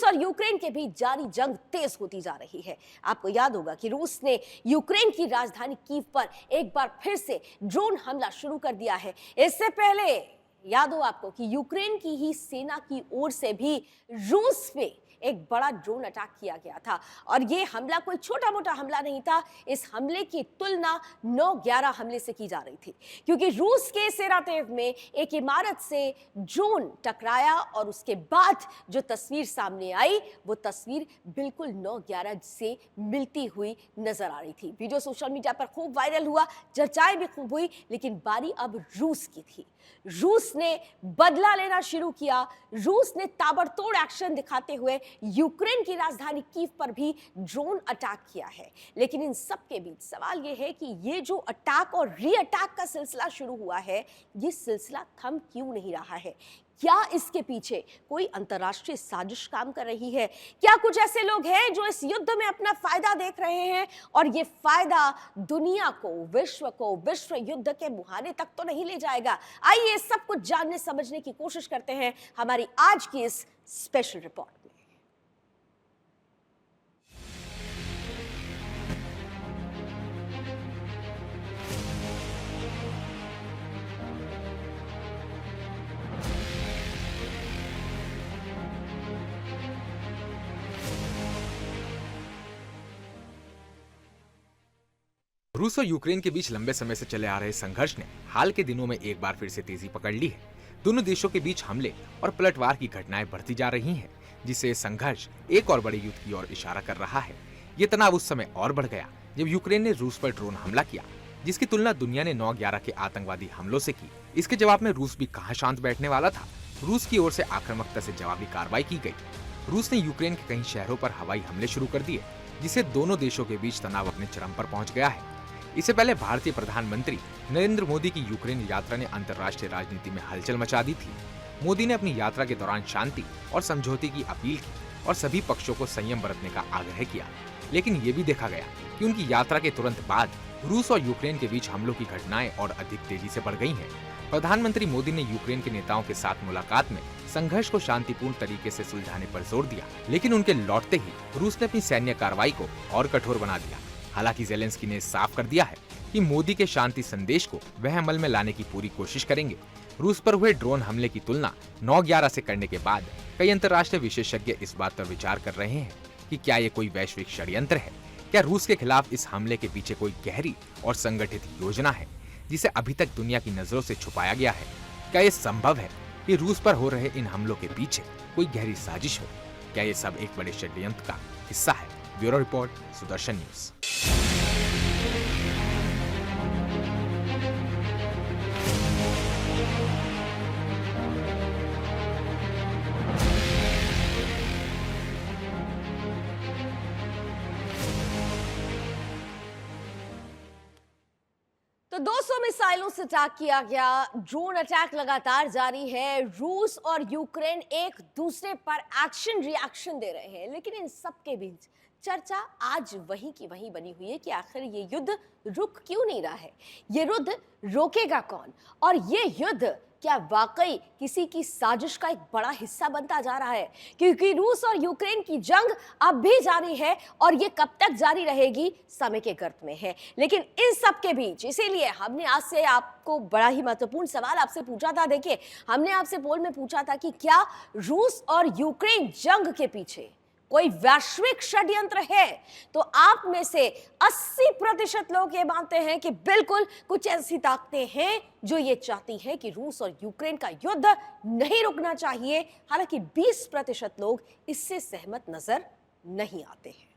रूस और यूक्रेन के बीच जारी जंग तेज होती जा रही है। आपको याद होगा कि रूस ने यूक्रेन की राजधानी कीव पर एक बार फिर से ड्रोन हमला शुरू कर दिया है। इससे पहले याद हो आपको कि यूक्रेन की ही सेना की ओर से भी रूस पे एक बड़ा ड्रोन अटैक किया गया था और ये हमला कोई छोटा मोटा हमला नहीं था। इस हमले की तुलना 9/11 हमले से की जा रही थी, क्योंकि रूस के सेरातेव में एक इमारत से ड्रोन टकराया और उसके बाद जो तस्वीर सामने आई वो तस्वीर बिल्कुल 9/11 से मिलती हुई नजर आ रही थी। वीडियो सोशल मीडिया पर खूब वायरल हुआ, चर्चाएं भी खूब हुई, लेकिन बारी अब रूस की थी। रूस ने बदला लेना शुरू किया। रूस ने ताबड़तोड़ एक्शन दिखाते हुए यूक्रेन की राजधानी कीव पर भी ड्रोन अटैक किया है। लेकिन इन सब के बीच सवाल यह है कि ये जो अटैक और री अटैक का सिलसिला शुरू हुआ है, ये सिलसिला थम क्यों नहीं रहा है? क्या इसके पीछे कोई अंतर्राष्ट्रीय साजिश काम कर रही है? क्या कुछ ऐसे लोग हैं जो इस युद्ध में अपना फायदा देख रहे हैं और ये फायदा दुनिया को, विश्व युद्ध के मुहाने तक तो नहीं ले जाएगा? आइए सब कुछ जानने समझने की कोशिश करते हैं हमारी आज की इस स्पेशल रिपोर्ट में। रूस और यूक्रेन के बीच लंबे समय से चले आ रहे संघर्ष ने हाल के दिनों में एक बार फिर से तेजी पकड़ ली है। दोनों देशों के बीच हमले और पलटवार की घटनाएं बढ़ती जा रही हैं, जिससे संघर्ष एक और बड़े युद्ध की ओर इशारा कर रहा है। ये तनाव उस समय और बढ़ गया जब यूक्रेन ने रूस पर ड्रोन हमला किया, जिसकी तुलना दुनिया ने 9/11 के आतंकवादी हमलों से की। इसके जवाब में रूस भी कहां शांत बैठने वाला था। रूस की ओर से आक्रामकता से जवाबी कार्रवाई की गई। रूस ने यूक्रेन के कई शहरों पर हवाई हमले शुरू कर दिए, जिससे दोनों देशों के बीच तनाव अपने चरम पर पहुंच गया है। इससे पहले भारतीय प्रधानमंत्री नरेंद्र मोदी की यूक्रेन यात्रा ने अंतर्राष्ट्रीय राजनीति में हलचल मचा दी थी। मोदी ने अपनी यात्रा के दौरान शांति और समझौते की अपील की और सभी पक्षों को संयम बरतने का आग्रह किया। लेकिन ये भी देखा गया कि उनकी यात्रा के तुरंत बाद रूस और यूक्रेन के बीच हमलों की घटनाएं और अधिक तेजी से बढ़ गई हैं। प्रधानमंत्री मोदी ने यूक्रेन के नेताओं के साथ मुलाकात में संघर्ष को शांतिपूर्ण तरीके से सुलझाने पर जोर दिया, लेकिन उनके लौटते ही रूस ने अपनी सैन्य कार्रवाई को और कठोर बना दिया। हालांकि ज़ेलेंस्की ने साफ कर दिया है कि मोदी के शांति संदेश को वह अमल में लाने की पूरी कोशिश करेंगे। रूस पर हुए ड्रोन हमले की तुलना 9/11 से करने के बाद कई अंतर्राष्ट्रीय विशेषज्ञ इस बात पर विचार कर रहे हैं कि क्या ये कोई वैश्विक षड्यंत्र है? क्या रूस के खिलाफ इस हमले के पीछे कोई गहरी और संगठित योजना है, जिसे अभी तक दुनिया की नजरों से छुपाया गया है? क्या ये संभव है कि रूस पर हो रहे इन हमलों के पीछे कोई गहरी साजिश हो? क्या ये सब एक बड़े षड्यंत्र का हिस्सा है? Bureau report, Sudarshan news. तो 200 मिसाइलों से अटैक किया गया। ड्रोन अटैक लगातार जारी है। रूस और यूक्रेन एक दूसरे पर एक्शन रिएक्शन दे रहे हैं, लेकिन इन सब के बीच चर्चा आज वहीं की वहीं बनी हुई है कि आखिर ये युद्ध रुक क्यों नहीं रहा है? ये युद्ध रोकेगा कौन? और ये युद्ध क्या वाकई किसी की साजिश का एक बड़ा हिस्सा बनता जा रहा है? क्योंकि रूस और यूक्रेन की जंग अब भी जारी है और ये कब तक जारी रहेगी, समय के गर्त में है। लेकिन इन सब के बीच इसीलिए हमने आज से आपको बड़ा ही महत्वपूर्ण सवाल आपसे पूछा था। देखिए, हमने आपसे पोल में पूछा था कि क्या रूस और यूक्रेन जंग के पीछे कोई वैश्विक षड्यंत्र है? तो आप में से 80% लोग ये मानते हैं कि बिल्कुल कुछ ऐसी ताकतें हैं जो ये चाहती हैं कि रूस और यूक्रेन का युद्ध नहीं रुकना चाहिए। हालांकि 20% लोग इससे सहमत नजर नहीं आते हैं।